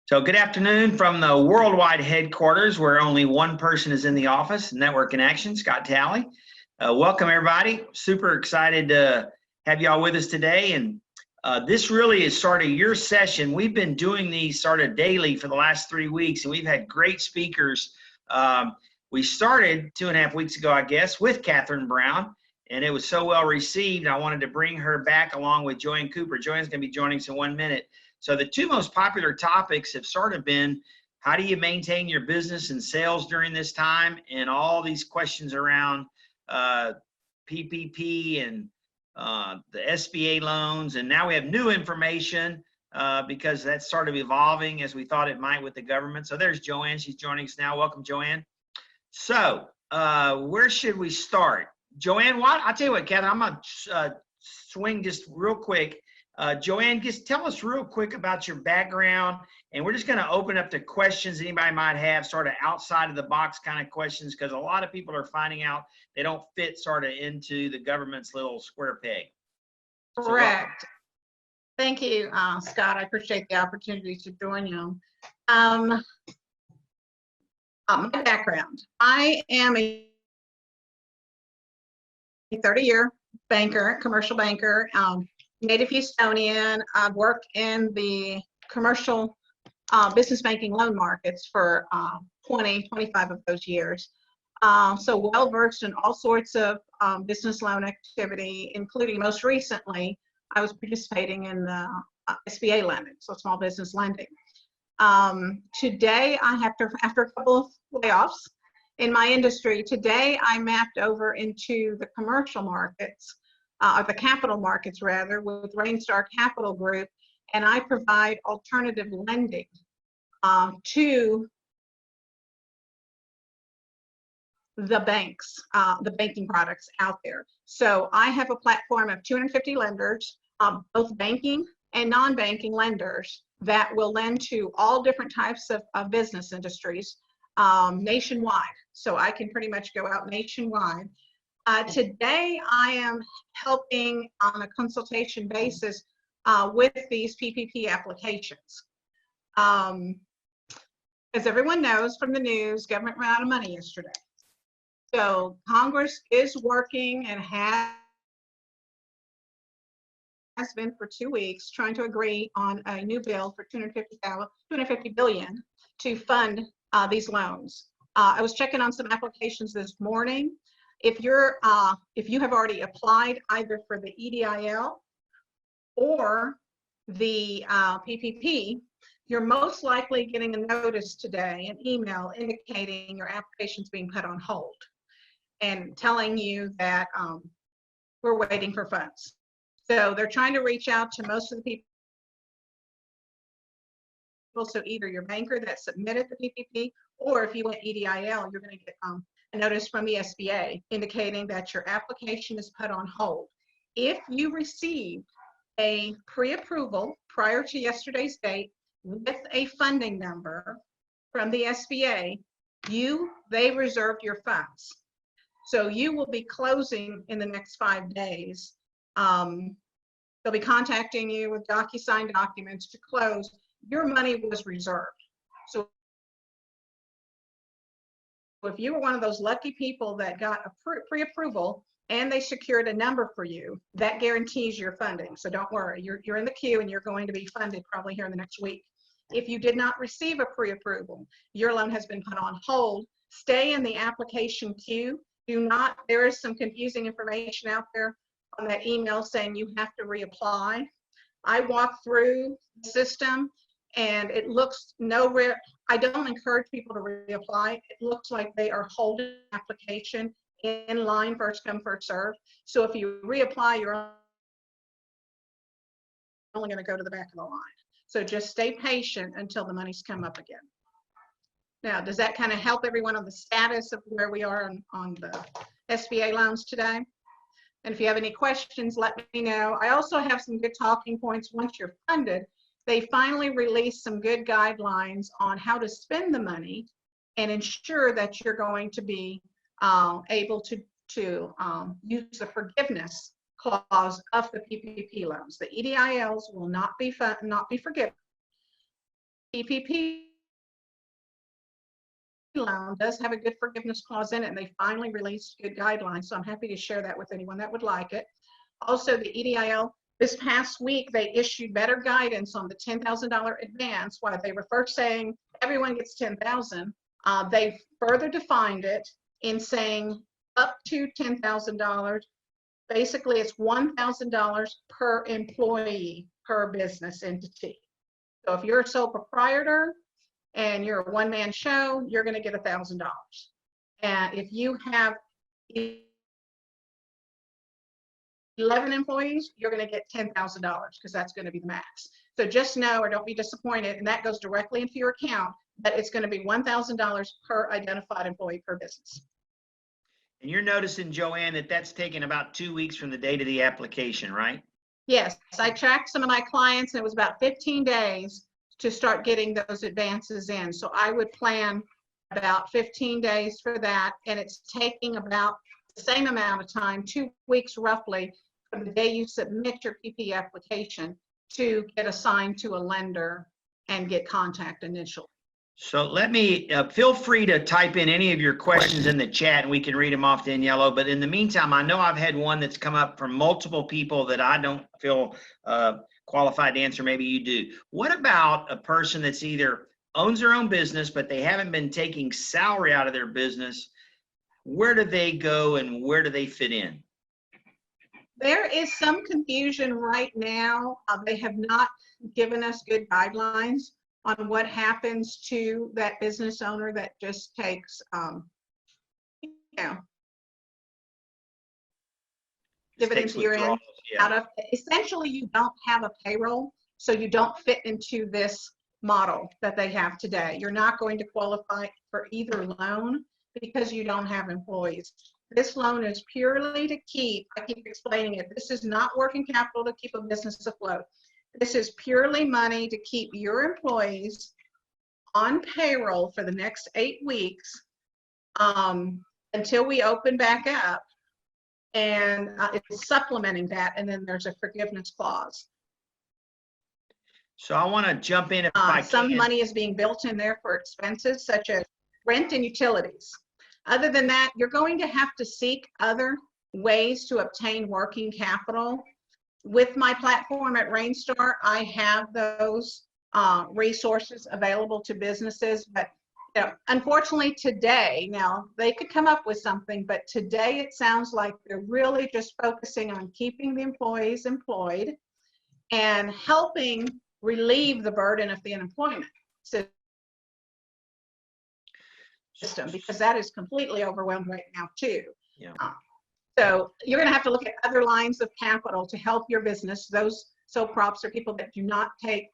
So good afternoon from the worldwide headquarters where only one person is in the office, Network in Action, Scott Talley. Welcome everybody. Super excited to have y'all with us today. And this really is sort of your session. We've been doing these sort of daily for the last 3 weeks and we've had great speakers. We started 2.5 weeks ago, I guess, with Catherine Brown, and it was so well received. I wanted to bring her back along with Joanne Cooper. Joanne's going to be joining us in 1 minute. So the two most popular topics have sort of been, how do you maintain your business and sales during this time? And all these questions around PPP and the SBA loans. And now we have new information because that's sort of evolving as we thought it might with the government. So there's Joanne. She's joining us now. Welcome, Joanne. So where should we start? Joanne, I'll tell you what, Catherine, I'm going to swing just real quick. Joanne, just tell us real quick about your background, and we're just going to open up to questions anybody might have, sort of outside of the box kind of questions, because a lot of people are finding out they don't fit sort of into the government's little square peg. Correct. Thank you, Scott. I appreciate the opportunity to join you. My background, I am a 30-year banker, commercial banker. Native Houstonian. I've worked in the commercial business banking loan markets for 25 of those years. So well versed in all sorts of business loan activity, including most recently, I was participating in the SBA lending, so small business lending. Today, after a couple of layoffs in my industry, today I mapped over into the commercial markets, the capital markets rather, with Rainstar Capital Group, and I provide alternative lending to the banks, the banking products out there. So I have a platform of 250 lenders, both banking and non-banking lenders that will lend to all different types of business industries nationwide. So I can pretty much go out nationwide. Today, I am helping on a consultation basis with these PPP applications. As everyone knows from the news, government ran out of money yesterday. So Congress is working and has been for 2 weeks trying to agree on a new bill for $250 billion to fund these loans. I was checking on some applications this morning. If you have already applied either for the EDIL or the PPP, you're most likely getting a notice today, an email indicating your application's being put on hold and telling you that we're waiting for funds. So they're trying to reach out to most of the people. So either your banker that submitted the PPP, or if you went EDIL, you're going to get a notice from the SBA indicating that your application is put on hold. If you received a pre-approval prior to yesterday's date with a funding number from the SBA, they reserved your funds. So you will be closing in the next 5 days. They'll be contacting you with DocuSign documents to close. Your money was reserved. So if you were one of those lucky people that got a pre-approval and they secured a number for you, that guarantees your funding. So don't worry, you're in the queue and you're going to be funded probably here in the next week. If you did not receive a pre-approval, your loan has been put on hold. Stay in the application queue. There is some confusing information out there on that email saying you have to reapply. I walked through the system and it looks I don't encourage people to reapply. It looks like they are holding application in line, first come, first serve. So if you reapply, you're only going to go to the back of the line. So just stay patient until the money's come up again. Now, does that kind of help everyone on the status of where we are on the SBA loans today? And if you have any questions, let me know. I also have some good talking points once you're funded. They finally released some good guidelines on how to spend the money and ensure that you're going to be able to use the forgiveness clause of the PPP loans. The EDILs will not be forgiven. PPP loan does have a good forgiveness clause in it, and they finally released good guidelines. So I'm happy to share that with anyone that would like it. Also, the EDIL, this past week, they issued better guidance on the $10,000 advance. While they were first saying everyone gets $10,000, they further defined it in saying up to $10,000. Basically, it's $1,000 per employee per business entity. So if you're a sole proprietor and you're a one-man show, you're going to get $1,000. And if you have 11 employees, you're going to get $10,000 because that's going to be the max. So just know, or don't be disappointed, and that goes directly into your account, that it's going to be $1,000 per identified employee per business. And you're noticing, Joanne, that that's taken about 2 weeks from the date of the application, right? Yes, I tracked some of my clients, and it was about 15 days to start getting those advances in. So I would plan about 15 days for that, and it's taking about the same amount of time, 2 weeks roughly, from the day you submit your PP application to get assigned to a lender and get contact initially. So let me, feel free to type in any of your questions in the chat and we can read them off to Daniela. But in the meantime, I know I've had one that's come up from multiple people that I don't feel qualified to answer. Maybe you do. What about a person that's either owns their own business, but they haven't been taking salary out of their business? Where do they go and where do they fit in? There is some confusion right now. They have not given us good guidelines on what happens to that business owner that just takes, dividends year in, out of. Essentially, you don't have a payroll, so you don't fit into this model that they have today. You're not going to qualify for either loan because you don't have employees. This loan is purely to keep, I keep explaining it, this is not working capital to keep a business afloat. This is purely money to keep your employees on payroll for the next 8 weeks until we open back up. And it's supplementing that, and then there's a forgiveness clause. So I want to jump in if I can. Some money is being built in there for expenses such as rent and utilities. Other than that, you're going to have to seek other ways to obtain working capital. With my platform at Rainstar, I have those resources available to businesses, but unfortunately today, now they could come up with something, but today it sounds like they're really just focusing on keeping the employees employed and helping relieve the burden of the unemployment system, because that is completely overwhelmed right now too. Yeah. So you're going to have to look at other lines of capital to help your business. Those sole props are people that do not take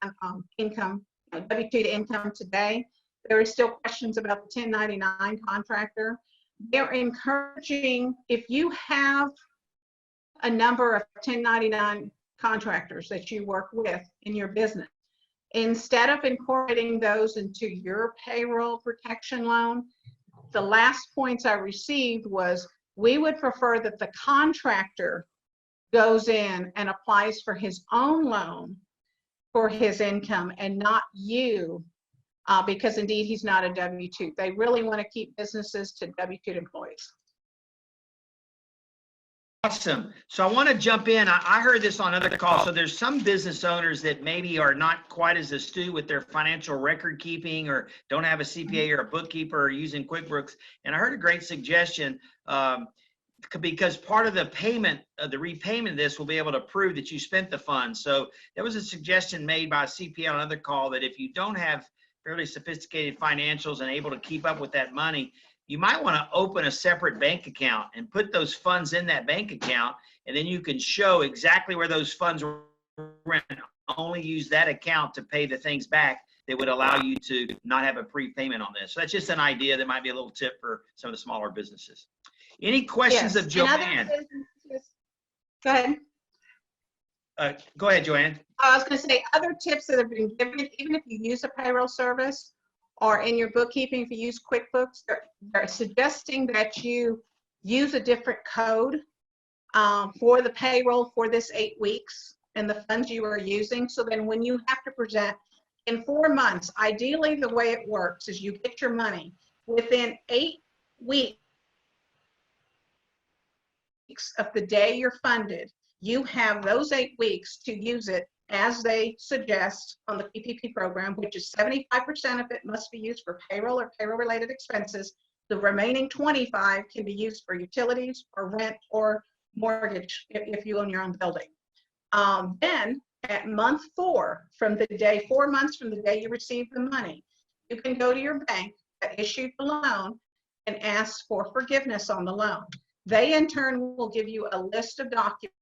income, W-2 to income today. There are still questions about the 1099 contractor. They're encouraging, if you have a number of 1099 contractors that you work with in your business, instead of incorporating those into your payroll protection loan, the last points I received was, we would prefer that the contractor goes in and applies for his own loan for his income and not you, because indeed he's not a W-2. They really want to keep businesses to W-2 employees. Awesome. So I want to jump in. I heard this on other calls. So there's some business owners that maybe are not quite as astute with their financial record keeping, or don't have a CPA or a bookkeeper, or using QuickBooks. And I heard a great suggestion, because part of the payment, the repayment of this will be able to prove that you spent the funds. So there was a suggestion made by a CPA on another call that if you don't have fairly sophisticated financials and able to keep up with that money, you might want to open a separate bank account and put those funds in that bank account, and then you can show exactly where those funds were and only use that account to pay the things back that would allow you to not have a prepayment on this. So that's just an idea that might be a little tip for some of the smaller businesses. Any questions of Joanne? Go ahead. Go ahead, Joanne. I was going to say, other tips that have been given, even if you use a payroll service or in your bookkeeping, if you use QuickBooks, they're suggesting that you use a different code for the payroll for this 8 weeks and the funds you are using. So then when you have to present in 4 months, ideally the way it works is you get your money within 8 weeks of the day you're funded. You have those 8 weeks to use it as they suggest on the PPP program, which is 75% of it must be used for payroll or payroll related expenses. The remaining 25 can be used for utilities or rent or mortgage if you own your own building. Then at month 4, from the day, 4 months from the day you receive the money, you can go to your bank that issued the loan and ask for forgiveness on the loan. They in turn will give you a list of documents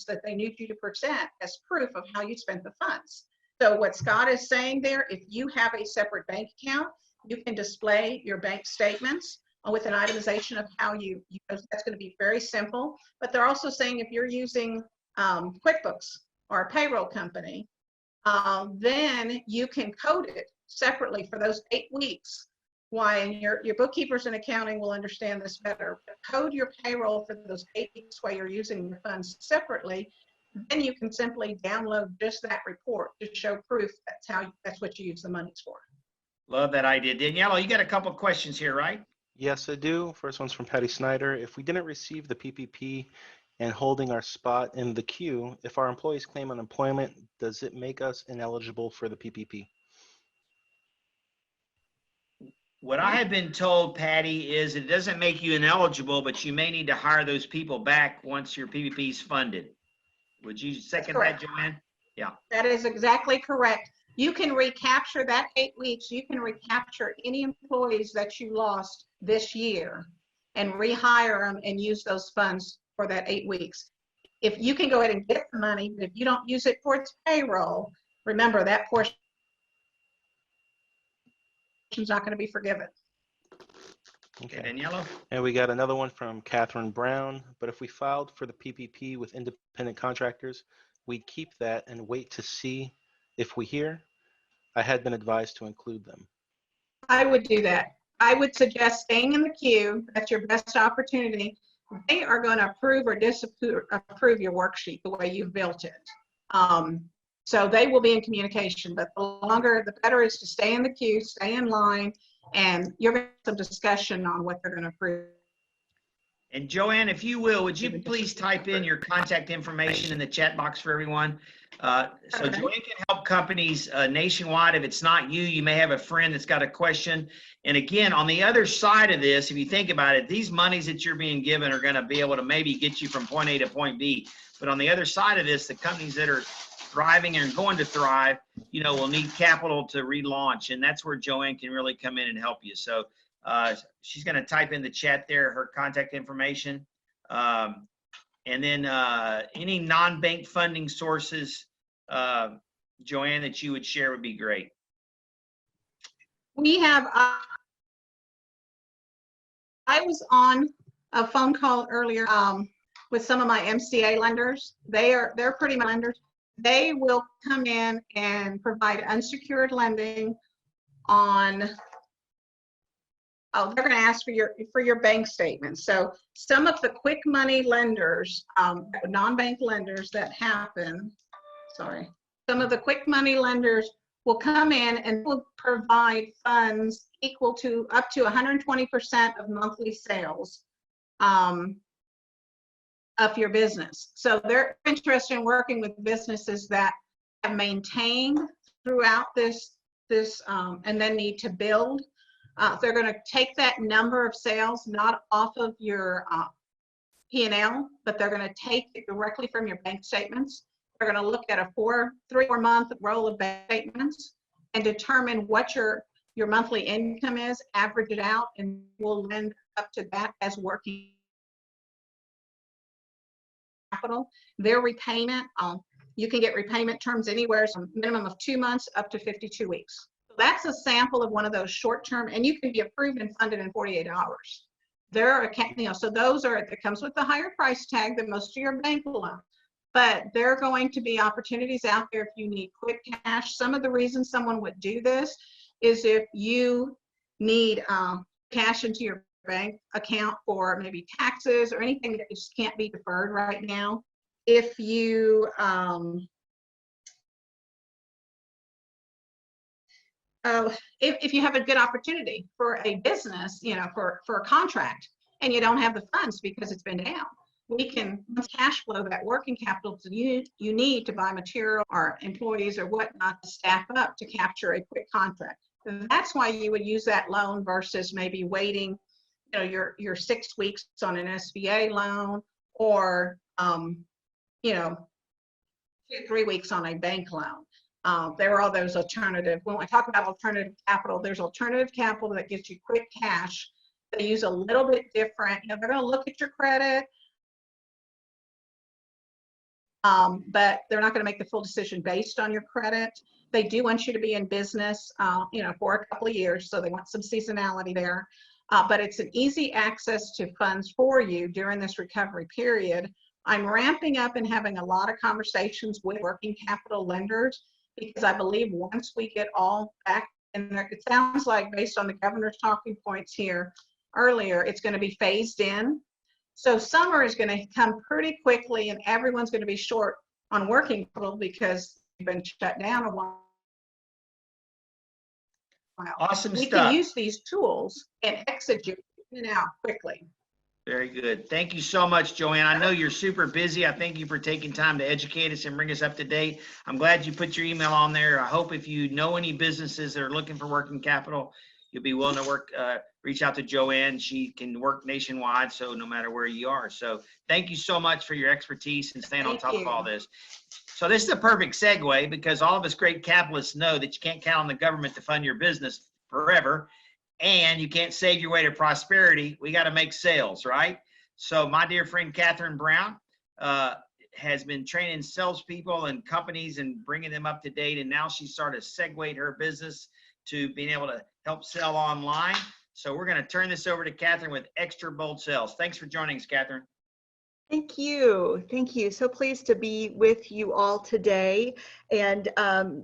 that they need you to present as proof of how you spent the funds. So what Scott is saying there, if you have a separate bank account, you can display your bank statements with an itemization of how you that's going to be very simple. But they're also saying if you're using QuickBooks or a payroll company, then you can code it separately for those 8 weeks. Why, and your bookkeepers and accounting will understand this better. But code your payroll for those 8 weeks while you're using your funds separately. Then you can simply download just that report to show proof that's what you use the monies for. Love that idea. Daniela, you got a couple of questions here, right? Yes, I do. First one's from Patty Snyder. If we didn't receive the PPP and holding our spot in the queue, if our employees claim unemployment, does it make us ineligible for the PPP? What I have been told, Patty, is it doesn't make you ineligible, but you may need to hire those people back once your PPP is funded. Would you second that, Joanne? Yeah. That is exactly correct. You can recapture that 8 weeks. You can recapture any employees that you lost this year and rehire them and use those funds for that 8 weeks. If you can go ahead and get the money, but if you don't use it towards payroll, remember that portion is not going to be forgiven. Okay, Daniela. And we got another one from Catherine Brown. But if we filed for the PPP with independent contractors, we'd keep that and wait to see if we hear. I had been advised to include them. I would do that. I would suggest staying in the queue. That's your best opportunity. They are going to approve or disapprove your worksheet the way you've built it. So they will be in communication, but the longer, the better is to stay in the queue, stay in line, and you're going to have some discussion on what they're going to approve. And Joanne, if you will, would you please type in your contact information in the chat box for everyone? So Okay. Joanne can help companies nationwide. If it's not you, you may have a friend that's got a question. And again, on the other side of this, if you think about it, these monies that you're being given are going to be able to maybe get you from point A to point B. But on the other side of this, the companies that are thriving and going to thrive, you know, will need capital to relaunch. And that's where Joanne can really come in and help you. So she's going to type in the chat there her contact information. And then any non-bank funding sources, Joanne, that you would share would be great. We have, I was on a phone call earlier with some of my MCA lenders. They're pretty much lenders. They will come in and provide unsecured lending on, they're going to ask for your bank statements. So some of the quick money lenders, non-bank lenders that happen, some of the quick money lenders will come in and will provide funds equal to up to 120% of monthly sales of your business. So they're interested in working with businesses that have maintained throughout this and then need to build. They're going to take that number of sales not off of your P&L, but they're going to take it directly from your bank statements. They're going to look at a 3-4 month roll of bank statements and determine what your monthly income is, average it out, and we'll lend up to that as working capital. Their repayment, you can get repayment terms anywhere from minimum of 2 months up to 52 weeks. That's a sample of one of those short-term, and you can be approved and funded in 48 hours. There are, so those are, it comes with the higher price tag than most of your bank loans. But there are going to be opportunities out there if you need quick cash. Some of the reasons someone would do this is if you need cash into your bank account for maybe taxes or anything that just can't be deferred right now. If you if you have a good opportunity for a business, for a contract, and you don't have the funds because it's been down, we can cash flow that working capital to you need to buy material or employees or whatnot to staff up to capture a quick contract. That's why you would use that loan versus maybe waiting, your 6 weeks on an SBA loan, or 3 weeks on a bank loan. There are all those alternative. When I talk about alternative capital, there's alternative capital that gets you quick cash. They use a little bit different. They're going to look at your credit, but they're not going to make the full decision based on your credit. They do want you to be in business, for a couple of years, so they want some seasonality there. But it's an easy access to funds for you during this recovery period. I'm ramping up and having a lot of conversations with working capital lenders, because I believe once we get all back in there, it sounds like, based on the governor's talking points here earlier, it's going to be phased in. So summer is going to come pretty quickly, and everyone's going to be short on working capital because they've been shut down a while. Awesome We stuff. can use these tools and execute in and out quickly. Very good. Thank you so much, Joanne. I know you're super busy. I thank you for taking time to educate us and bring us up to date. I'm glad you put your email on there. I hope if you know any businesses that are looking for working capital, you'll be willing to reach out to Joanne. She can work nationwide, so no matter where you are. So thank you so much for your expertise and staying on top of all this. So this is a perfect segue, because all of us great capitalists know that you can't count on the government to fund your business forever, and you can't save your way to prosperity. We got to make sales, right? So my dear friend Catherine Brown has been training salespeople and companies and bringing them up to date, and now she's started to segue her business to being able to help sell online. So we're going to turn this over to Catherine with Extra Bold Sales. Thanks for joining us, Catherine. Thank you. Thank you. So pleased to be with you all today. And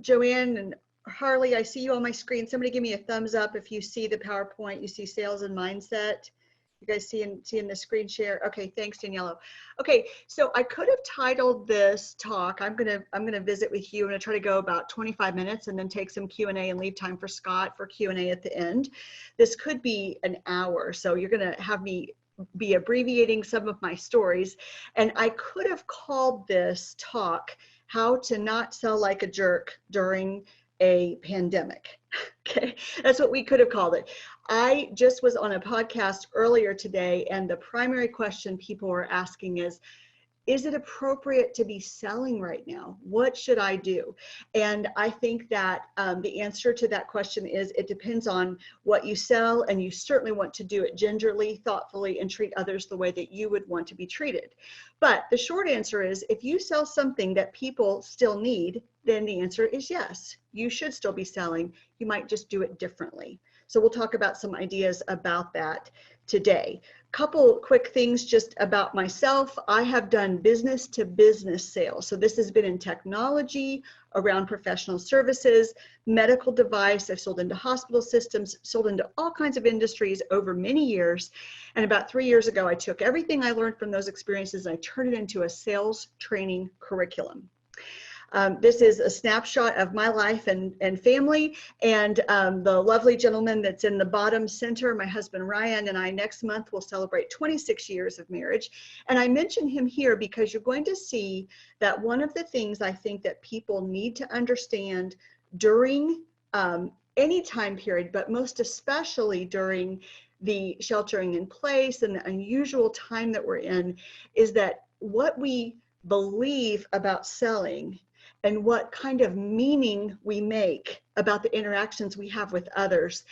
Joanne and Harley, I see you on my screen. Somebody give me a thumbs up if you see the PowerPoint, you see sales and mindset. You guys seeing the screen share? Okay, thanks, Daniela. Okay, so I could have titled this talk, I'm gonna visit with you. I'm gonna try to go about 25 minutes and then take some Q&A and leave time for Scott for Q&A at the end. This could be an hour, so you're gonna have me be abbreviating some of my stories. And I could have called this talk, How to Not Sell Like a Jerk During a Pandemic. Okay, that's what we could have called it. I just was on a podcast earlier today, and the primary question people were asking is it appropriate to be selling right now? What should I do? And I think that the answer to that question is it depends on what you sell, and you certainly want to do it gingerly, thoughtfully, and treat others the way that you would want to be treated. But the short answer is, if you sell something that people still need, then the answer is yes, you should still be selling. You might just do it differently. So we'll talk about some ideas about that today. Couple quick things just about myself. I have done business to business sales. So this has been in technology, around professional services, medical device. I've sold into hospital systems, sold into all kinds of industries over many years. And about 3 years ago, I took everything I learned from those experiences and I turned it into a sales training curriculum. This is a snapshot of my life and family, and the lovely gentleman that's in the bottom center, my husband Ryan, and I next month will celebrate 26 years of marriage. And I mention him here because you're going to see that one of the things I think that people need to understand during any time period, but most especially during the sheltering in place and the unusual time that we're in, is that what we believe about selling and what kind of meaning we make about the interactions we have with others,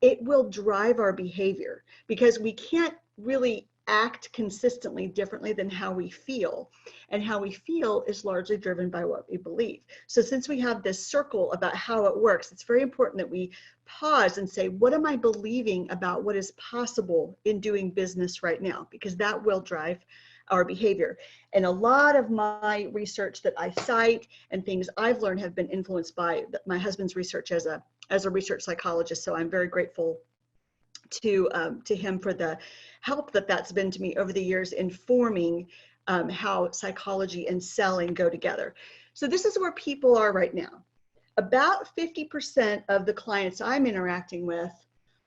it will drive our behavior, because we can't really act consistently differently than how we feel. And how we feel is largely driven by what we believe. So since we have this circle about how it works, it's very important that we pause and say, what am I believing about what is possible in doing business right now? Because that will drive our behavior. And a lot of my research that I cite and things I've learned have been influenced by my husband's research as a research psychologist. So I'm very grateful to him for the help that's been to me over the years, informing how psychology and selling go together. So this is where people are right now. about 50% of the clients I'm interacting with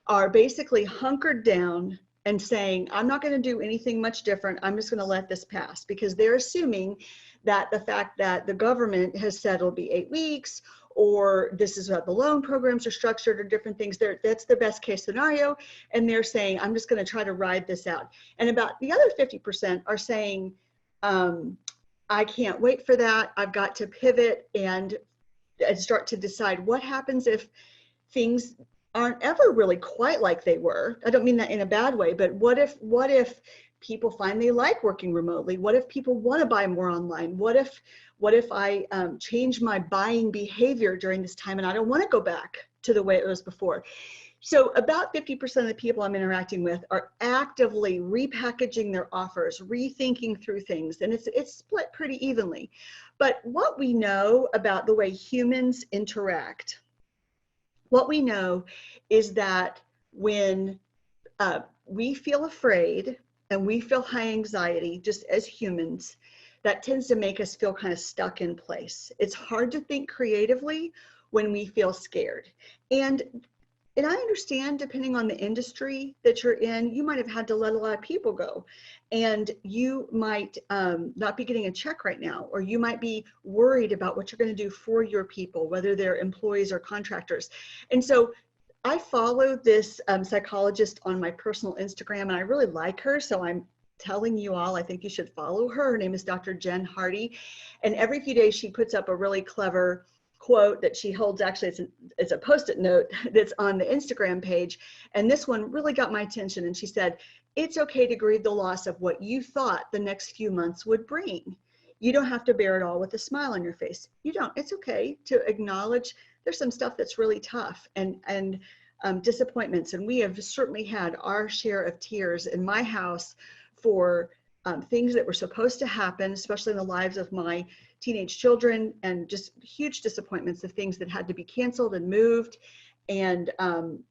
are basically hunkered down and saying, I'm not going to do anything much different. I'm just going to let this pass, because they're assuming that the fact that the government has said it'll be 8 weeks, or this is how the loan programs are structured, or different things, that's the best case scenario. And they're saying, I'm just going to try to ride this out. And about the other 50% are saying, I can't wait for that. I've got to pivot and start to decide what happens if things aren't ever really quite like they were. I don't mean that in a bad way, but what if people find they like working remotely? What if people want to buy more online? What if I change my buying behavior during this time and I don't want to go back to the way it was before? So about 50% of the people I'm interacting with are actively repackaging their offers, rethinking through things, and it's split pretty evenly. But what we know about the way humans interact, what we know is that when we feel afraid and we feel high anxiety, just as humans, that tends to make us feel kind of stuck in place. It's hard to think creatively when we feel scared. And I understand, depending on the industry that you're in, you might have had to let a lot of people go, and you might not be getting a check right now, or you might be worried about what you're going to do for your people, whether they're employees or contractors. And so I follow this psychologist on my personal Instagram, and I really like her. So I'm telling you all, I think you should follow her. Her name is Dr. Jen Hardy. And every few days she puts up a really clever quote that she holds. Actually, it's a post-it note that's on the Instagram page. And this one really got my attention. And she said, it's okay to grieve the loss of what you thought the next few months would bring. You don't have to bear it all with a smile on your face. You don't. It's okay to acknowledge there's some stuff that's really tough and disappointments. And we have certainly had our share of tears in my house for things that were supposed to happen, especially in the lives of my teenage children, and just huge disappointments of things that had to be canceled and moved. And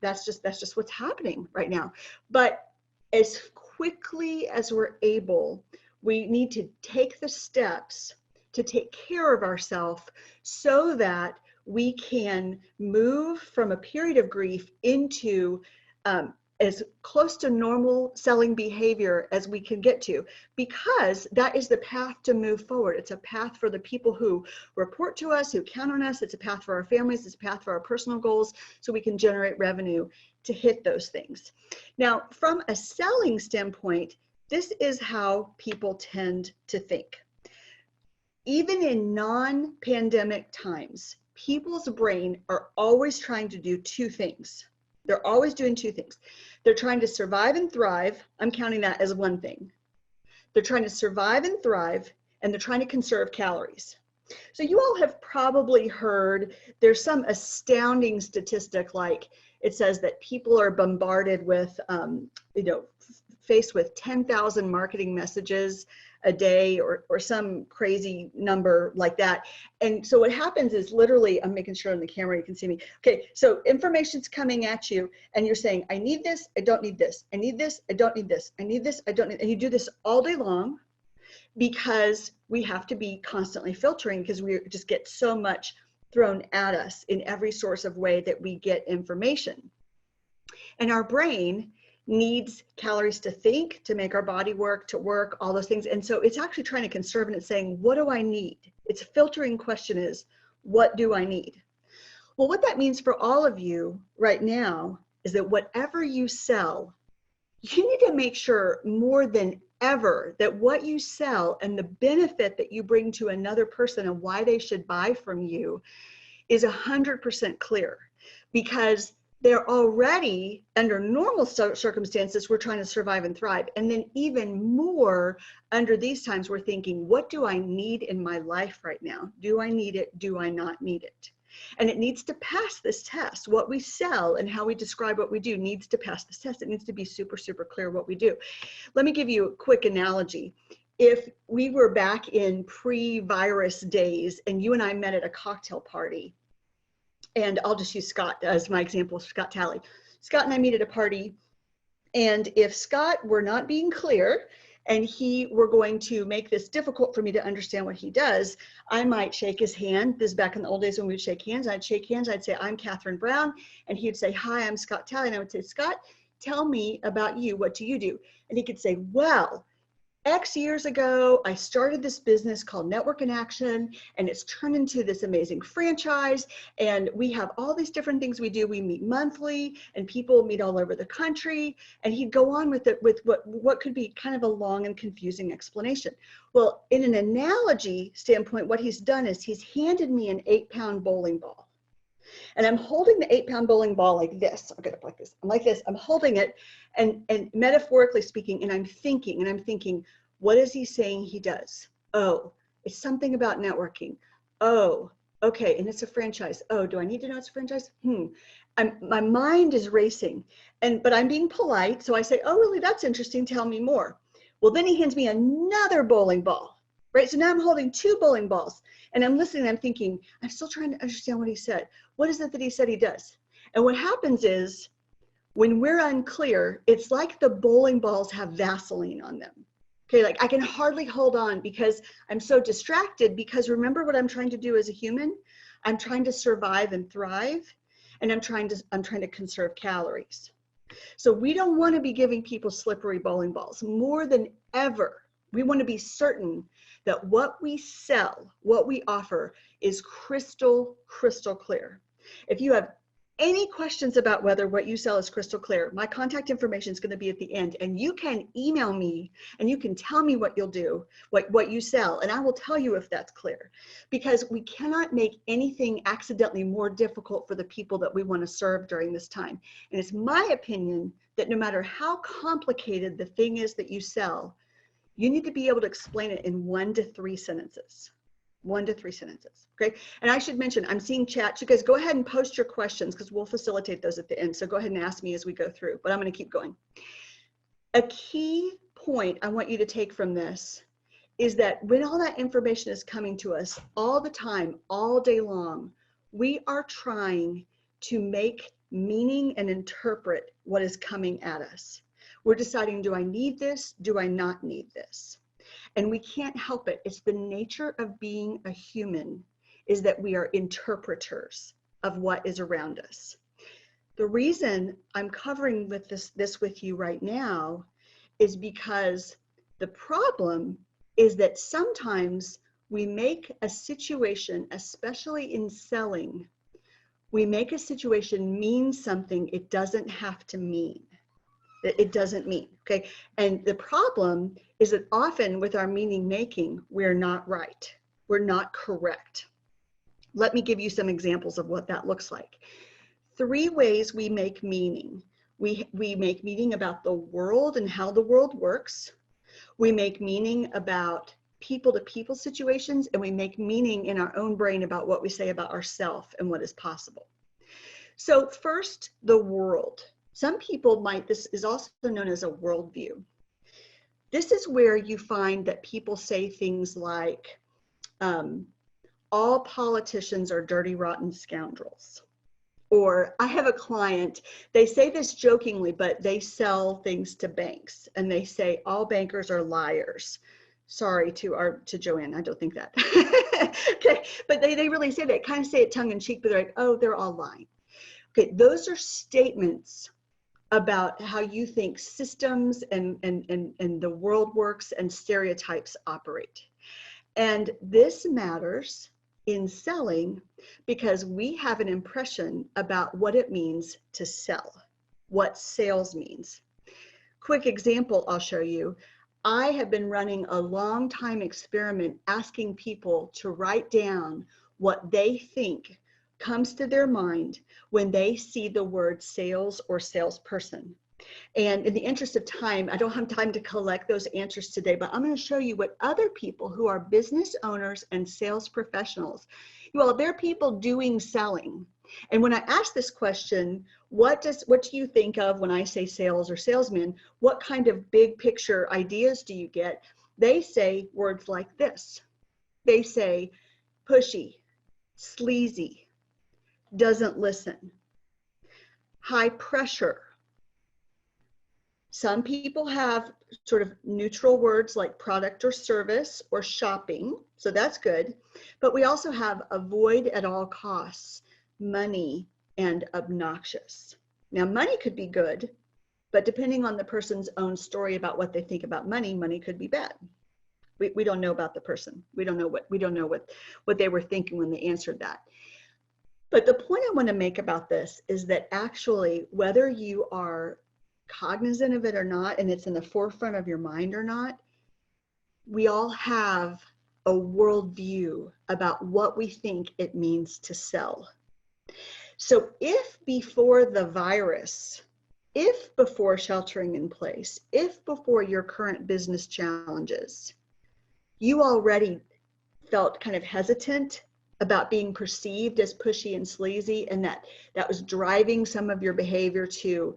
that's just what's happening right now. But as quickly as we're able, we need to take the steps to take care of ourselves so that we can move from a period of grief into as close to normal selling behavior as we can get to, because that is the path to move forward. It's a path for the people who report to us, who count on us. It's a path for our families. It's a path for our personal goals, so we can generate revenue to hit those things. Now, from a selling standpoint, this is how people tend to think. Even in non-pandemic times, people's brain are always trying to do two things. They're always doing two things. They're trying to survive and thrive. I'm counting that as one thing. They're trying to survive and thrive, and they're trying to conserve calories. So you all have probably heard there's some astounding statistic, like it says that people are bombarded with, faced with 10,000 marketing messages a day, or some crazy number like that. And so what happens is, literally, I'm making sure on the camera you can see me. Okay, so information's coming at you and you're saying, I need this, I don't need this. I need this, I don't need this. I need this, I don't need. And you do this all day long, because we have to be constantly filtering, because we just get so much thrown at us in every source of way that we get information. And our brain needs calories to think, to make our body work, to work, all those things. And so it's actually trying to conserve, and it's saying, what do I need? Its filtering question is, what do I need? Well, what that means for all of you right now is that whatever you sell, you need to make sure more than ever that what you sell and the benefit that you bring to another person and why they should buy from you is 100% clear. Because they're already, under normal circumstances, we're trying to survive and thrive. And then even more under these times, we're thinking, what do I need in my life right now? Do I need it? Do I not need it? And it needs to pass this test. What we sell and how we describe what we do needs to pass this test. It needs to be super, super clear what we do. Let me give you a quick analogy. If we were back in pre-virus days and you and I met at a cocktail party, and I'll just use Scott as my example, Scott Talley. Scott and I meet at a party, and if Scott were not being clear and he were going to make this difficult for me to understand what he does, I might shake his hand. This is back in the old days when we would shake hands. I'd shake hands. I'd say, I'm Catherine Brown. And he'd say, hi, I'm Scott Talley. And I would say, Scott, tell me about you. What do you do? And he could say, well, X years ago, I started this business called Network in Action, and it's turned into this amazing franchise. And we have all these different things we do. We meet monthly, and people meet all over the country. And he'd go on with it with what could be kind of a long and confusing explanation. Well, in an analogy standpoint, what he's done is he's handed me an 8-pound bowling ball. And I'm holding the 8-pound bowling ball like this. I'll get up like this. I'm like this. I'm holding it, and metaphorically speaking, and I'm thinking, what is he saying he does? Oh, it's something about networking. Oh, okay, and it's a franchise. Oh, do I need to know it's a franchise? My mind is racing, but I'm being polite, so I say, oh, really? That's interesting. Tell me more. Well, then he hands me another bowling ball. Right, so now I'm holding 2 bowling balls, and I'm listening. I'm thinking, I'm still trying to understand what he said. What is it that he said he does? And what happens is, when we're unclear, it's like the bowling balls have Vaseline on them. Okay, like I can hardly hold on because I'm so distracted, because remember what I'm trying to do as a human? I'm trying to survive and thrive, and I'm trying to conserve calories. So we don't want to be giving people slippery bowling balls. More than ever, we want to be certain that what we sell, what we offer, is crystal clear. If you have any questions about whether what you sell is crystal clear, my contact information is going to be at the end, and you can email me and you can tell me what you'll do, what you sell, and I will tell you if that's clear, because we cannot make anything accidentally more difficult for the people that we want to serve during this time. And it's my opinion that no matter how complicated the thing is that you sell, you need to be able to explain it in 1 to 3 sentences. 1 to 3 sentences, okay? And I should mention, I'm seeing chat. You guys go ahead and post your questions, because we'll facilitate those at the end. So go ahead and ask me as we go through, but I'm going to keep going. A key point I want you to take from this is that when all that information is coming to us all the time, all day long, we are trying to make meaning and interpret what is coming at us. We're deciding, do I need this? Do I not need this? And we can't help it. It's the nature of being a human, is that we are interpreters of what is around us. The reason I'm covering with this with you right now is because the problem is that sometimes we make a situation, especially in selling, we make a situation mean something it doesn't have to mean. It doesn't mean, okay? And the problem is that often with our meaning making, we're not right. We're not correct. Let me give you some examples of what that looks like. 3 ways we make meaning. We make meaning about the world and how the world works. We make meaning about people-to-people situations, and we make meaning in our own brain about what we say about ourselves and what is possible. So first, the world. Some people might, this is also known as a worldview. This is where you find that people say things like, all politicians are dirty, rotten scoundrels. Or I have a client, they say this jokingly, but they sell things to banks, and they say all bankers are liars. Sorry to Joanne, I don't think that. Okay, but they really say that, kind of say it tongue in cheek, but they're like, oh, they're all lying. Okay, those are statements about how you think systems and the world works and stereotypes operate. And this matters in selling because we have an impression about what it means to sell, what sales means. Quick example I'll show you. I have been running a long time experiment asking people to write down what they think comes to their mind when they see the word sales or salesperson. And in the interest of time, I don't have time to collect those answers today, but I'm going to show you what other people who are business owners and sales professionals, well, they're people doing selling. And when I ask this question, what do you think of when I say sales or salesman? What kind of big picture ideas do you get? They say words like this. They say pushy, sleazy, doesn't listen, high pressure, Some people have sort of neutral words like product or service or shopping, so that's good. But we also have avoid at all costs, money, and obnoxious. Now, money could be good, but depending on the person's own story about what they think about money, money could be bad. We don't know about the person. We don't know what they were thinking when they answered that. But the point I want to make about this is that actually, whether you are cognizant of it or not, and it's in the forefront of your mind or not, we all have a worldview about what we think it means to sell. So if before the virus, if before sheltering in place, if before your current business challenges, you already felt kind of hesitant about being perceived as pushy and sleazy, and that was driving some of your behavior to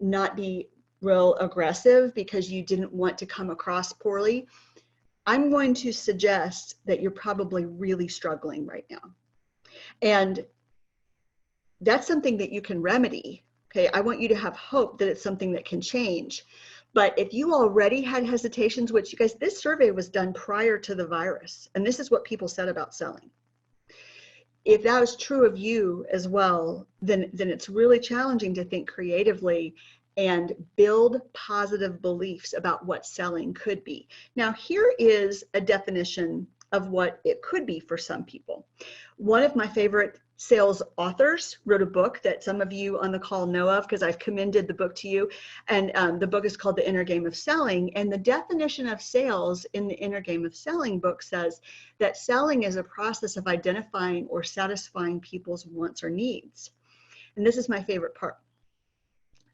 not be real aggressive because you didn't want to come across poorly, I'm going to suggest that you're probably really struggling right now. And that's something that you can remedy. Okay, I want you to have hope that it's something that can change. But if you already had hesitations, which you guys, this survey was done prior to the virus, and this is what people said about selling. If that was true of you as well, then it's really challenging to think creatively and build positive beliefs about what selling could be. Now, here is a definition of what it could be for some people. One of my favorite sales authors wrote a book that some of you on the call know of because I've commended the book to you. And the book is called The Inner Game of Selling. And the definition of sales in the Inner Game of Selling book says that selling is a process of identifying or satisfying people's wants or needs. And this is my favorite part.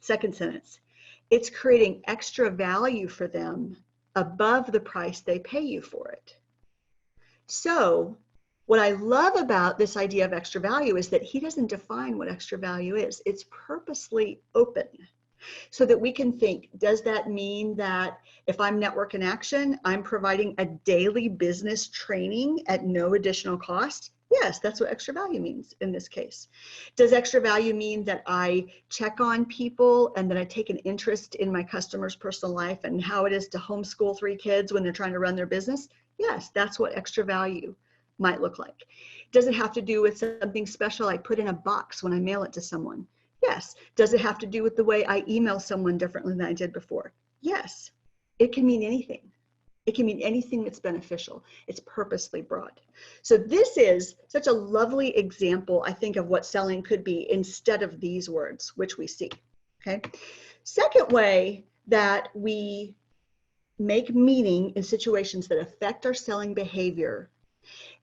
Second sentence, it's creating extra value for them above the price they pay you for it. So what I love about this idea of extra value is that he doesn't define what extra value is. It's purposely open so that we can think, does that mean that if I'm Network in Action, I'm providing a daily business training at no additional cost? Yes, that's what extra value means in this case. Does extra value mean that I check on people and that I take an interest in my customer's personal life and how it is to homeschool 3 kids when they're trying to run their business? Yes, that's what extra value might look like. Does it have to do with something special I put in a box when I mail it to someone? Yes. Does it have to do with the way I email someone differently than I did before? Yes. It can mean anything. It can mean anything that's beneficial. It's purposely broad. So this is such a lovely example, I think, of what selling could be instead of these words, which we see. Okay. Second way that we make meaning in situations that affect our selling behavior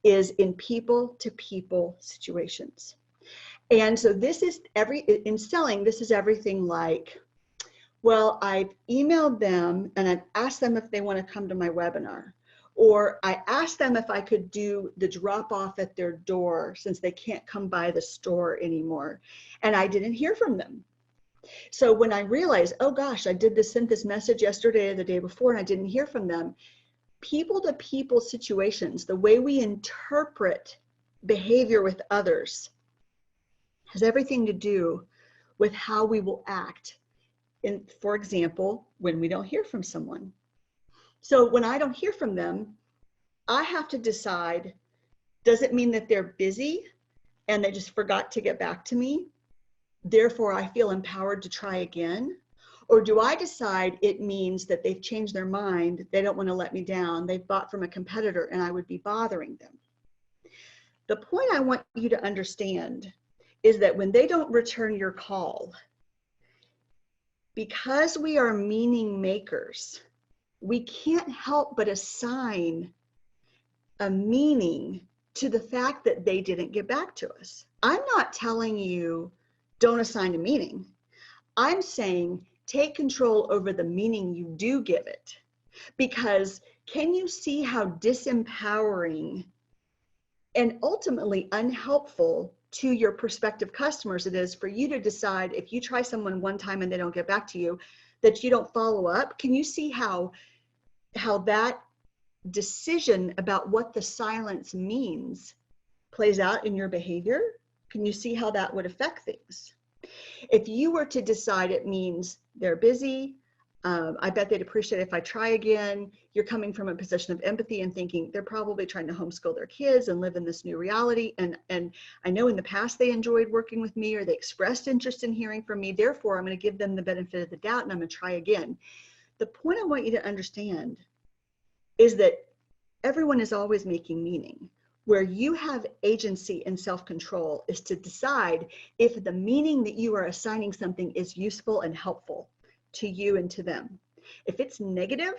is in people-to-people situations. And so this is in selling, this is everything like, well, I've emailed them and I've asked them if they want to come to my webinar, or I asked them if I could do the drop off at their door since they can't come by the store anymore, and I didn't hear from them. So when I realized, oh gosh, sent this message yesterday or the day before and I didn't hear from them, people-to-people situations, the way we interpret behavior with others has everything to do with how we will act in, for example, when we don't hear from someone. So when I don't hear from them, I have to decide, does it mean that they're busy and they just forgot to get back to me? Therefore, I feel empowered to try again? Or do I decide it means that they've changed their mind, they don't want to let me down, they've bought from a competitor and I would be bothering them? The point I want you to understand is that when they don't return your call, because we are meaning makers, we can't help but assign a meaning to the fact that they didn't get back to us. I'm not telling you don't assign a meaning. I'm saying take control over the meaning you do give it. Because can you see how disempowering and ultimately unhelpful to your prospective customers it is for you to decide, if you try someone one time and they don't get back to you, that you don't follow up? Can you see how that decision about what the silence means plays out in your behavior? Can you see how that would affect things? If you were to decide it means they're busy, I bet they'd appreciate it if I try again. You're coming from a position of empathy and thinking they're probably trying to homeschool their kids and live in this new reality. And I know in the past they enjoyed working with me, or they expressed interest in hearing from me. Therefore, I'm going to give them the benefit of the doubt and I'm going to try again. The point I want you to understand is that everyone is always making meaning. Where you have agency and self-control is to decide if the meaning that you are assigning something is useful and helpful to you and to them. If it's negative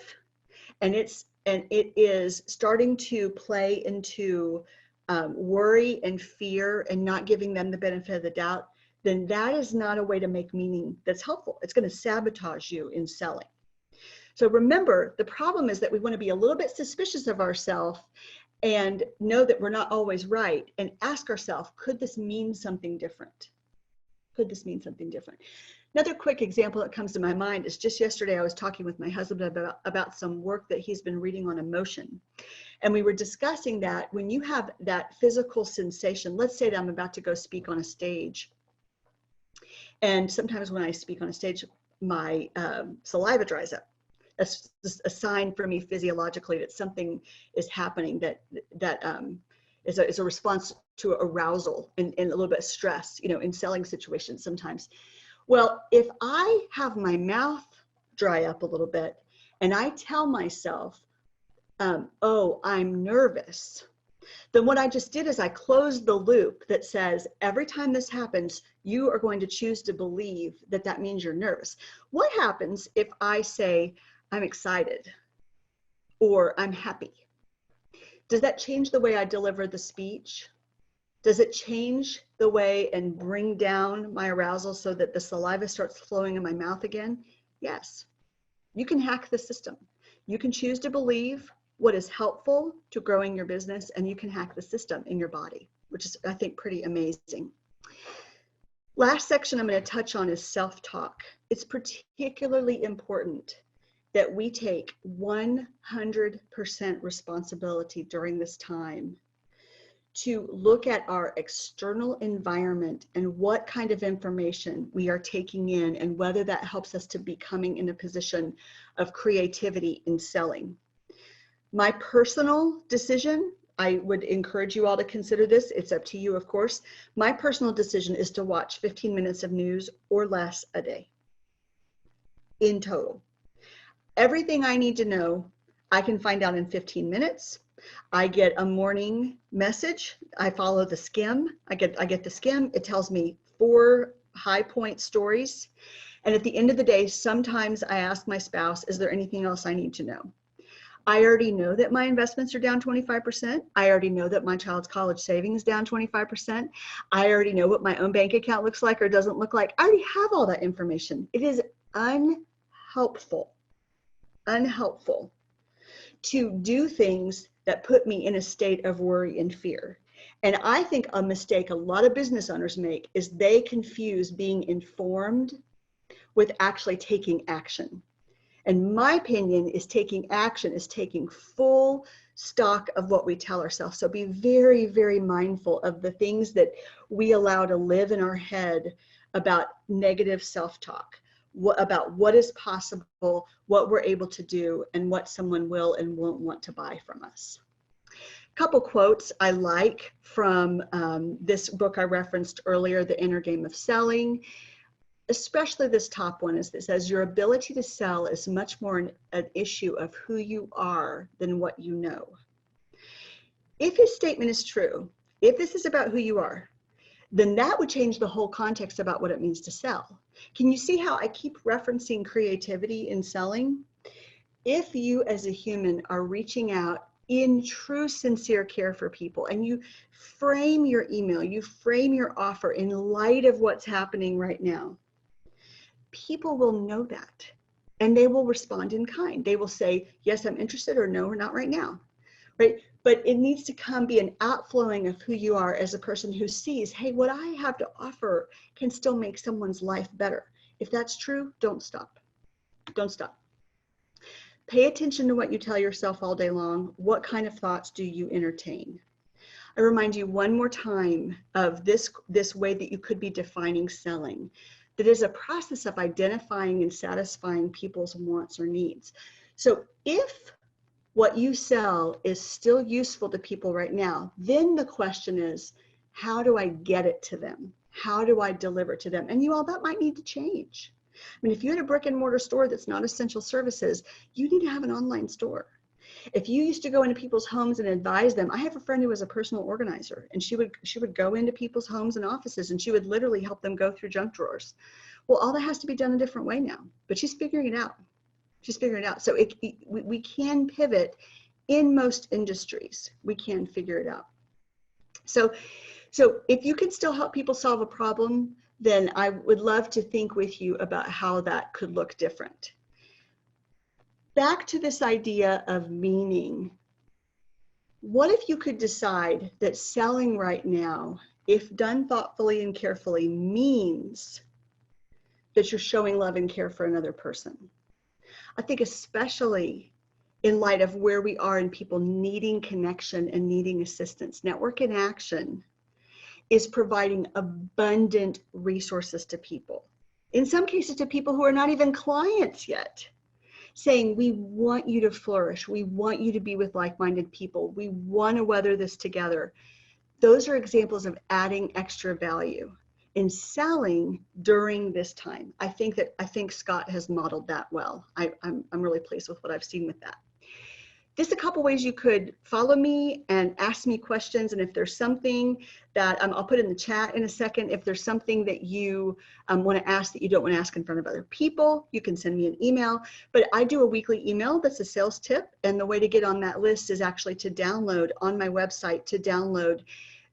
and it is starting to play into worry and fear and not giving them the benefit of the doubt, then that is not a way to make meaning that's helpful. It's going to sabotage you in selling. So remember, the problem is that we want to be a little bit suspicious of ourselves and know that we're not always right, and ask ourselves, could this mean something different? Could this mean something different? Another quick example that comes to my mind is just yesterday I was talking with my husband about some work that he's been reading on emotion. And we were discussing that when you have that physical sensation, let's say that I'm about to go speak on a stage. And sometimes when I speak on a stage, my saliva dries up. That's just a sign for me physiologically that something is happening that is a response to arousal and a little bit of stress, you know, in selling situations sometimes. Well, if I have my mouth dry up a little bit and I tell myself, oh, I'm nervous, then what I just did is I closed the loop that says every time this happens, you are going to choose to believe that that means you're nervous. What happens if I say, I'm excited or I'm happy? Does that change the way I deliver the speech? Does it change the way and bring down my arousal so that the saliva starts flowing in my mouth again? Yes. You can hack the system. You can choose to believe what is helpful to growing your business, and you can hack the system in your body, which is, I think, pretty amazing. Last section I'm going to touch on is self-talk. It's particularly important that we take 100% responsibility during this time to look at our external environment and what kind of information we are taking in and whether that helps us to becoming in a position of creativity in selling. My personal decision, I would encourage you all to consider this. It's up to you, of course. My personal decision is to watch 15 minutes of news or less a day in total. Everything I need to know, I can find out in 15 minutes. I get a morning message. I follow the skim. I get the skim. It tells me 4 high point stories. And at the end of the day, sometimes I ask my spouse, is there anything else I need to know? I already know that my investments are down 25%. I already know that my child's college savings is down 25%. I already know what my own bank account looks like or doesn't look like. I already have all that information. It is unhelpful to do things that put me in a state of worry and fear. And I think a mistake a lot of business owners make is they confuse being informed with actually taking action. And my opinion is taking action is taking full stock of what we tell ourselves. So be very, very mindful of the things that we allow to live in our head about negative self-talk, about what is possible, what we're able to do, and what someone will and won't want to buy from us. A couple quotes I like from this book I referenced earlier, The Inner Game of Selling. Especially this top one is that says, your ability to sell is much more an issue of who you are than what you know. If his statement is true, if this is about who you are, then that would change the whole context about what it means to sell. Can you see how I keep referencing creativity in selling? If you as a human are reaching out in true sincere care for people, and you frame your email, you frame your offer in light of what's happening right now, people will know that and they will respond in kind. They will say, yes, I'm interested, or no, we're not right now, right? But it needs to be an outflowing of who you are as a person who sees, hey, what I have to offer can still make someone's life better. If that's true, don't stop. Don't stop. Pay attention to what you tell yourself all day long. What kind of thoughts do you entertain? I remind you one more time of this way that you could be defining selling. that is a process of identifying and satisfying people's wants or needs. So if what you sell is still useful to people right now, then the question is, how do I get it to them? How do I deliver it to them? And you all, that might need to change. I mean, if you had a brick and mortar store that's not essential services, you need to have an online store. If you used to go into people's homes and advise them, I have a friend who was a personal organizer, and she would go into people's homes and offices, and she would literally help them go through junk drawers. Well, all that has to be done a different way now, but she's figuring it out. She's figuring it out. So we can pivot in most industries. We can figure it out. So if you can still help people solve a problem, then I would love to think with you about how that could look different. Back to this idea of meaning. What if you could decide that selling right now, if done thoughtfully and carefully, means that you're showing love and care for another person? I think especially in light of where we are in people needing connection and needing assistance, Network in Action is providing abundant resources to people. In some cases to people who are not even clients yet, saying, we want you to flourish. We want you to be with like-minded people. We want to weather this together. Those are examples of adding extra value in selling during this time. I think Scott has modeled that well. I'm really pleased with what I've seen with that. Just a couple ways you could follow me and ask me questions. And if there's something that I'll put in the chat in a second, if there's something that you want to ask that you don't want to ask in front of other people, you can send me an email. But I do a weekly email that's a sales tip. And the way to get on that list is actually to download on my website, to download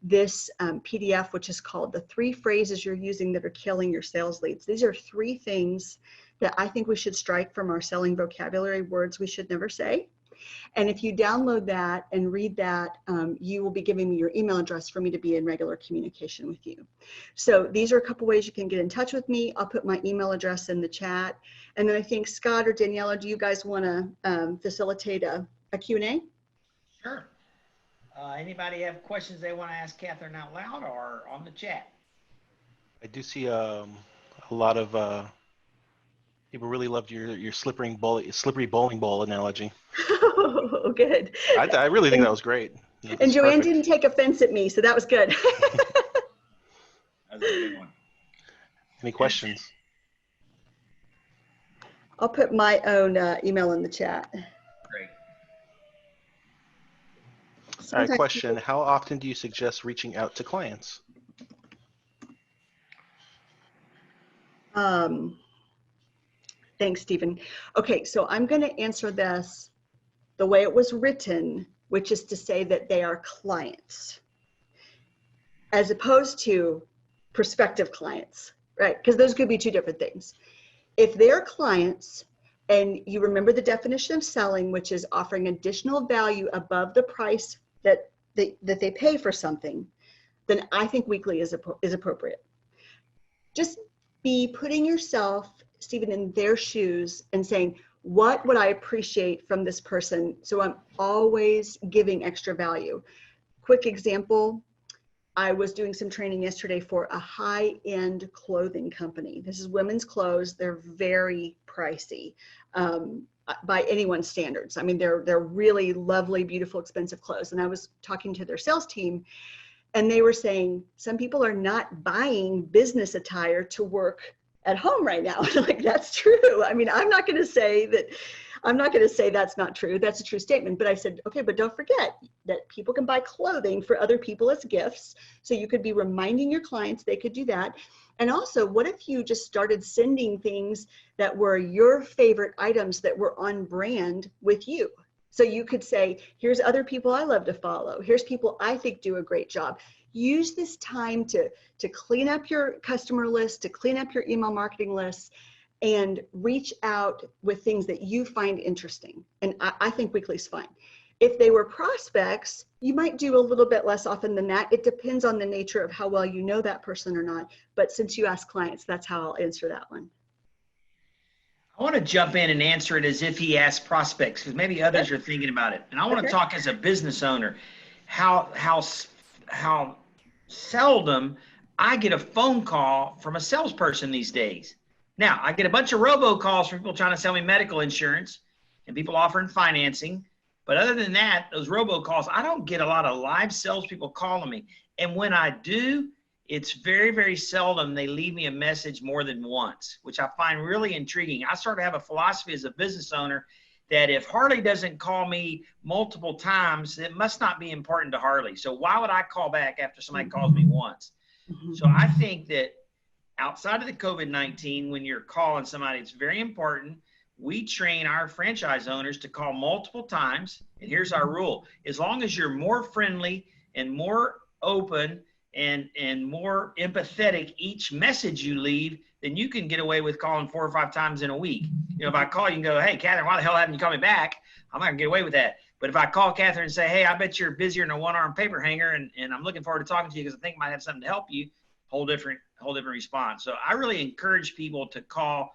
this PDF, which is called The 3 Phrases You're Using That Are Killing Your Sales Leads. These are 3 things that I think we should strike from our selling vocabulary, words we should never say. And if you download that and read that, you will be giving me your email address for me to be in regular communication with you. So these are a couple ways you can get in touch with me. I'll put my email address in the chat. And then I think Scott or Daniela, do you guys want to facilitate a Q&A? Sure. Anybody have questions they want to ask Catherine out loud or on the chat? I do see a lot of people really loved your slippery bowling ball analogy. Oh, good. I really think that was great. And Joanne didn't take offense at me, so that was good. That was a good one. Any questions? I'll put my own email in the chat. Great. All right, question. How often do you suggest reaching out to clients? Thanks, Stephen. Okay, so I'm going to answer this the way it was written, which is to say that they are clients, as opposed to prospective clients, right? Because those could be 2 different things. If they're clients, and you remember the definition of selling, which is offering additional value above the price that they pay for something, then I think weekly is appropriate. Just be putting yourself, Stephen, in their shoes and saying, what would I appreciate from this person? So I'm always giving extra value. Quick example, I was doing some training yesterday for a high-end clothing company. This is women's clothes. They're very pricey by anyone's standards. I mean, they're really lovely, beautiful, expensive clothes. And I was talking to their sales team, and they were saying, some people are not buying business attire to work at home right now. Like, that's true. I mean, I'm not going to say that's not true. That's a true statement. But I said, okay, but don't forget that people can buy clothing for other people as gifts. So you could be reminding your clients they could do that. And also, what if you just started sending things that were your favorite items that were on brand with you? So you could say, here's other people I love to follow. Here's people I think do a great job. Use this time to clean up your customer list, to clean up your email marketing lists, and reach out with things that you find interesting. And I think weekly is fine. If they were prospects, you might do a little bit less often than that. It depends on the nature of how well you know that person or not. But since you ask clients, that's how I'll answer that one. I want to jump in and answer it as if he asked prospects, because maybe others are thinking about it. And I want to talk as a business owner, how seldom I get a phone call from a salesperson these days. Now, I get a bunch of robocalls from people trying to sell me medical insurance and people offering financing. But other than that, those robocalls, I don't get a lot of live salespeople calling me. And when I do, it's very, very seldom they leave me a message more than once, which I find really intriguing. I sort of have a philosophy as a business owner that if Harley doesn't call me multiple times, it must not be important to Harley. So why would I call back after somebody calls me once? So I think that outside of the COVID-19, when you're calling somebody, it's very important. We train our franchise owners to call multiple times. And here's our rule. As long as you're more friendly and more open and more empathetic each message you leave, then you can get away with calling 4 or 5 times in a week. You know, if I call you and go, hey, Catherine, why the hell haven't you called me back? I'm not gonna get away with that. But if I call Catherine and say, hey, I bet you're busier than a one-arm paper hanger, and I'm looking forward to talking to you because I think I might have something to help you, whole different response. So I really encourage people to call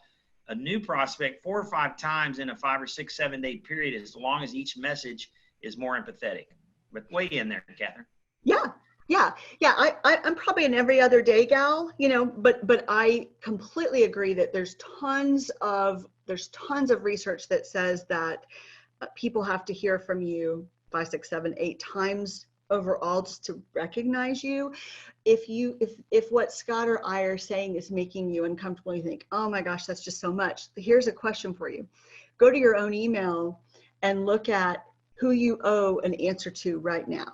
a new prospect 4 or 5 times in a 5 or 6, 7 day period, as long as each message is more empathetic. But weigh in there, Catherine. Yeah. I'm probably an every other day gal, you know, but I completely agree that there's tons of research that says that people have to hear from you 5, 6, 7, 8 times overall just to recognize you. If what Scott or I are saying is making you uncomfortable, you think, oh my gosh, that's just so much. Here's a question for you. Go to your own email and look at who you owe an answer to right now.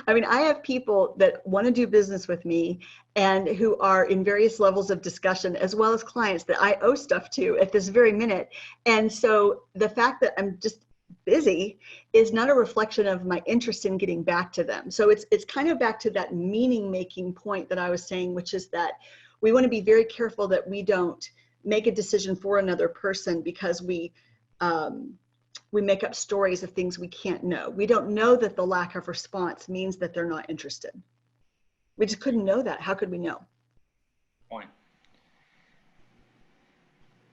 I mean, I have people that want to do business with me and who are in various levels of discussion, as well as clients that I owe stuff to at this very minute. And so the fact that I'm just busy is not a reflection of my interest in getting back to them. So it's kind of back to that meaning making point that I was saying, which is that we want to be very careful that we don't make a decision for another person because we make up stories of things we can't know. We don't know that the lack of response means that they're not interested. We just couldn't know that. How could we know? Point.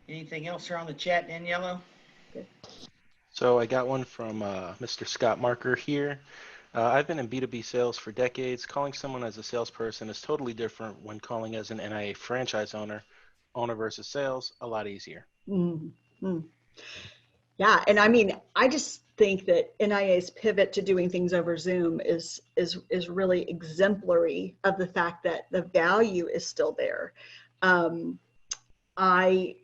Anything else here on the chat, Daniela? Good. So I got one from Mr. Scott Marker here. I've been in B2B sales for decades. Calling someone as a salesperson is totally different when calling as an NIA franchise owner versus sales, a lot easier. Mm-hmm. Yeah, and I mean, I just think that NIA's pivot to doing things over Zoom is really exemplary of the fact that the value is still there. My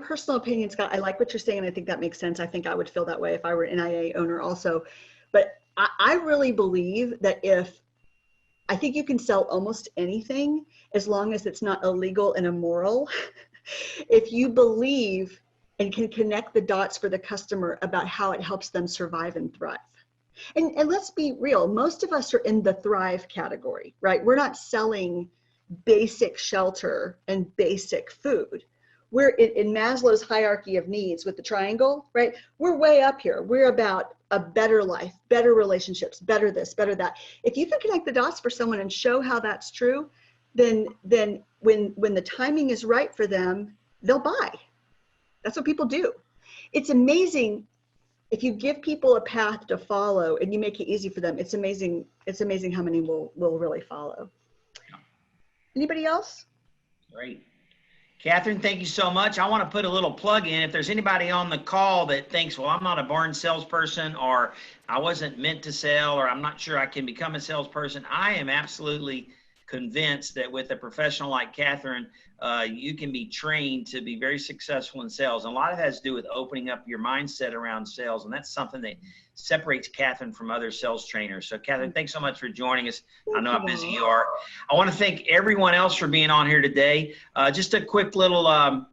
personal opinion, Scott, I like what you're saying, and I think that makes sense. I think I would feel that way if I were an NIA owner also. But I really believe that I think you can sell almost anything as long as it's not illegal and immoral. If you believe and can connect the dots for the customer about how it helps them survive and thrive. And let's be real, most of us are in the thrive category, right? We're not selling basic shelter and basic food. We're in Maslow's hierarchy of needs with the triangle, right? We're way up here. We're about a better life, better relationships, better this, better that. If you can connect the dots for someone and show how that's true, then when the timing is right for them, they'll buy. That's what people do. It's amazing if you give people a path to follow and you make it easy for them. It's amazing how many will really follow. Anybody else? Great. Catherine, thank you so much. I want to put a little plug in. If there's anybody on the call that thinks, well, I'm not a born salesperson, or I wasn't meant to sell, or I'm not sure I can become a salesperson, I am absolutely convinced that with a professional like Catherine, you can be trained to be very successful in sales. And a lot of it has to do with opening up your mindset around sales. And that's something that separates Catherine from other sales trainers. So Catherine, thanks so much for joining us. I know how busy you are. I want to thank everyone else for being on here today. Just a quick little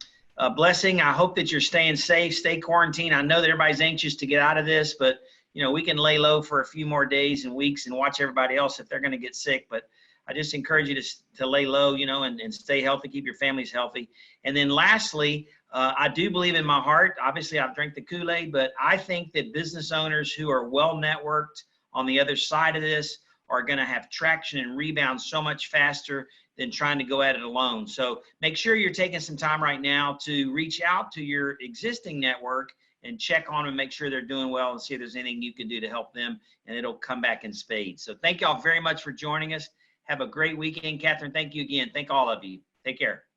blessing. I hope that you're staying safe, stay quarantined. I know that everybody's anxious to get out of this, but you know, we can lay low for a few more days and weeks and watch everybody else if they're going to get sick. But I just encourage you to lay low, you know, and stay healthy, keep your families healthy. And then lastly, I do believe in my heart, obviously I've drank the Kool-Aid, but I think that business owners who are well networked on the other side of this are going to have traction and rebound so much faster than trying to go at it alone. So make sure you're taking some time right now to reach out to your existing network and check on them, make sure they're doing well, and see if there's anything you can do to help them, and it'll come back in spades. So thank y'all very much for joining us. Have a great weekend. Catherine, thank you again. Thank all of you. Take care.